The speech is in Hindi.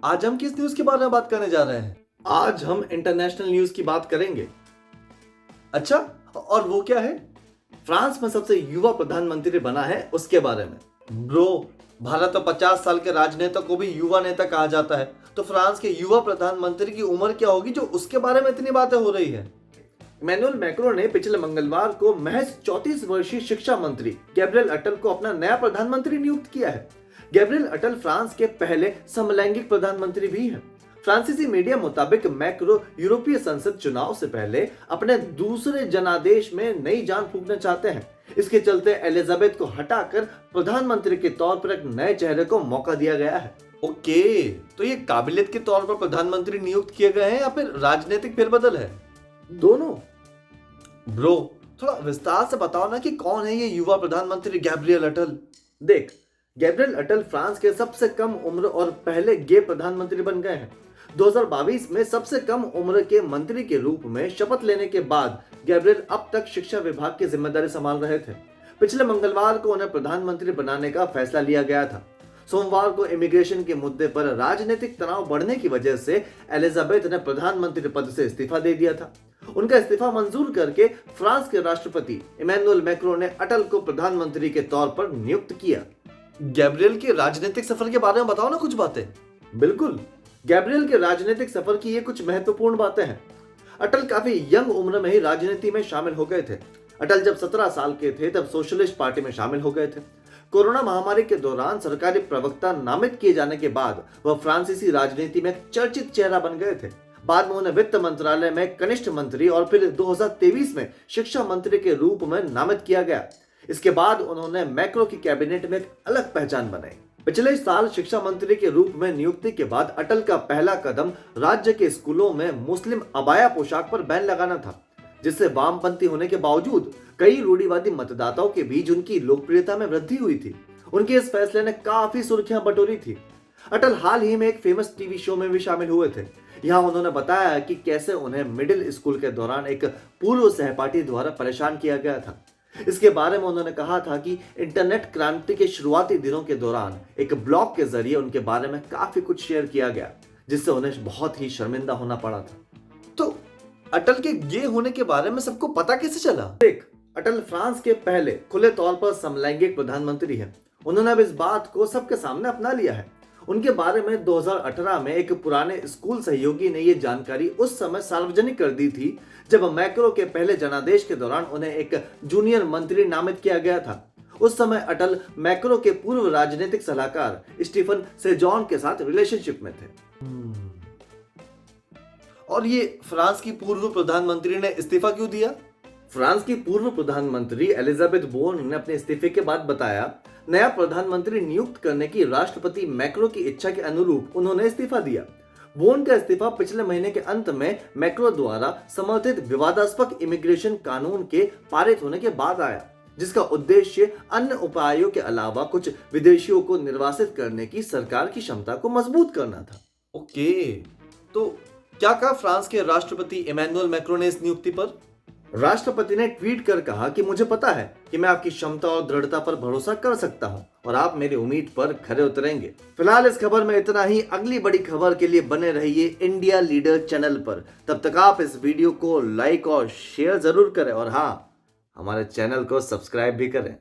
आज हम किस न्यूज के बारे में बात करने जा रहे हैं? आज हम इंटरनेशनल न्यूज की बात करेंगे। अच्छा, और वो क्या है? फ्रांस में सबसे युवा प्रधानमंत्री बना है उसके बारे में। ब्रो, भारत में 50 साल के राजनेता को भी युवा नेता कहा जाता है, तो फ्रांस के युवा प्रधानमंत्री की उम्र क्या होगी जो उसके बारे में इतनी बातें हो रही है? इमैनुअल मैक्रों ने पिछले मंगलवार को महज 34 वर्षीय शिक्षा मंत्री गैब्रियल अटल को अपना नया प्रधानमंत्री नियुक्त किया है। गैब्रियल अटल फ्रांस के पहले समलैंगिक प्रधानमंत्री भी हैं। फ्रांसीसी मीडिया मुताबिक मैक्रो यूरोपीय संसद चुनाव से पहले अपने दूसरे जनादेश में नई जान फूंकना चाहते हैं। इसके चलते एलिजाबेथ को हटाकर प्रधानमंत्री के तौर पर एक नए चेहरे को मौका दिया गया है। ओके, तो ये काबिलियत के तौर पर प्रधानमंत्री नियुक्त किए गए हैं या फिर राजनीतिक फेरबदल है? दोनों। ब्रो, थोड़ा विस्तार से बताओ ना कि कौन है ये युवा प्रधानमंत्री गैब्रियल अटल? देख, गैब्रियल अटल फ्रांस के सबसे कम उम्र और पहले गे प्रधानमंत्री बन गए हैं। 2022 में सबसे कम उम्र के मंत्री के रूप में शपथ लेने के बाद गैब्रियल अब तक शिक्षा विभाग की जिम्मेदारी संभाल रहे थे। पिछले मंगलवार को उन्हें प्रधानमंत्री बनाने का फैसला लिया गया था। सोमवार को इमिग्रेशन के मुद्दे पर राजनीतिक तनाव बढ़ने की वजह से एलिजाबेथ ने प्रधानमंत्री पद से इस्तीफा दे दिया था। उनका इस्तीफा मंजूर करके फ्रांस के राष्ट्रपति इमैनुअल मैक्रों ने अटल को प्रधानमंत्री के तौर पर नियुक्त किया। गैब्रियल के राजनीतिक सफर के बारे में बताओ ना कुछ बातें। बिल्कुल, गैब्रियल के राजनीतिक सफर की ये कुछ महत्वपूर्ण बातें हैं। अटल काफी यंग उम्र में ही राजनीति में शामिल हो गए थे। अटल जब 17 साल के थे तब सोशलिस्ट पार्टी में शामिल हो गए थे। कोरोना महामारी के दौरान सरकारी प्रवक्ता नामित किए जाने के बाद वह फ्रांसीसी राजनीति में एक चर्चित चेहरा बन गए थे। बाद में उन्हें वित्त मंत्रालय में कनिष्ठ मंत्री और फिर 2023 में शिक्षा मंत्री के रूप में नामित किया गया। इसके बाद उन्होंने मैक्रो की कैबिनेट में एक अलग पहचान बनाई। पिछले साल शिक्षा मंत्री के रूप में नियुक्ति के बाद अटल का पहला कदम राज्य के स्कूलों में मुस्लिम अबाया पोशाक पर बैन लगाना था, जिससे वामपंथी होने के बावजूद कई रूढ़िवादी मतदाताओं के बीच उनकी लोकप्रियता में वृद्धि हुई थी। उनके इस फैसले ने काफी सुर्खियां बटोरी थी। अटल हाल ही में एक फेमस टीवी शो में भी शामिल हुए थे। यहाँ उन्होंने बताया कि कैसे उन्हें मिडिल स्कूल के दौरान एक पूर्व सहपाठी द्वारा परेशान किया गया था। इसके बारे में उन्होंने कहा था कि इंटरनेट क्रांति के शुरुआती दिनों के दौरान एक ब्लॉग के जरिए उनके बारे में काफी कुछ शेयर किया गया, जिससे उन्हें बहुत ही शर्मिंदा होना पड़ा था। तो अटल के गे होने के बारे में सबको पता कैसे चला? देख, अटल फ्रांस के पहले खुले तौर पर समलैंगिक प्रधानमंत्री हैं। उन्होंने अब इस बात को सबके सामने अपना लिया है। उनके बारे में 2018 में एक पुराने स्कूल सहयोगी ने यह जानकारी उस समय सार्वजनिक कर दी थी जब मैक्रो के पहले जनादेश के दौरान उन्हें एक जूनियर मंत्री नामित किया गया था। उस समय अटल मैक्रो के पूर्व राजनीतिक सलाहकार स्टीफन सेजॉन के साथ रिलेशनशिप में थे। और ये फ्रांस की पूर्व प्रधानमंत्री ने इस्तीफा क्यों दिया? फ्रांस की पूर्व प्रधानमंत्री एलिजाबेथ बोर्न ने अपने इस्तीफे के बाद बताया, नया प्रधानमंत्री नियुक्त करने की राष्ट्रपति मैक्रो की इच्छा के अनुरूप उन्होंने इस्तीफा दिया। बोर्न का इस्तीफा पिछले महीने के अंत में मैक्रो द्वारा समर्थित विवादास्पद इमिग्रेशन कानून के पारित होने के बाद आया, जिसका उद्देश्य अन्य उपायों के अलावा कुछ विदेशियों को निर्वासित करने की सरकार की क्षमता को मजबूत करना था। ओके, तो क्या कहा फ्रांस के राष्ट्रपति इमैनुअल मैक्रों ने इस नियुक्ति पर? राष्ट्रपति ने ट्वीट कर कहा कि मुझे पता है कि मैं आपकी क्षमता और दृढ़ता पर भरोसा कर सकता हूं और आप मेरी उम्मीद पर खरे उतरेंगे। फिलहाल इस खबर में इतना ही। अगली बड़ी खबर के लिए बने रहिए इंडिया लीडर चैनल पर। तब तक आप इस वीडियो को लाइक और शेयर जरूर करें और हाँ, हमारे चैनल को सब्सक्राइब भी करें।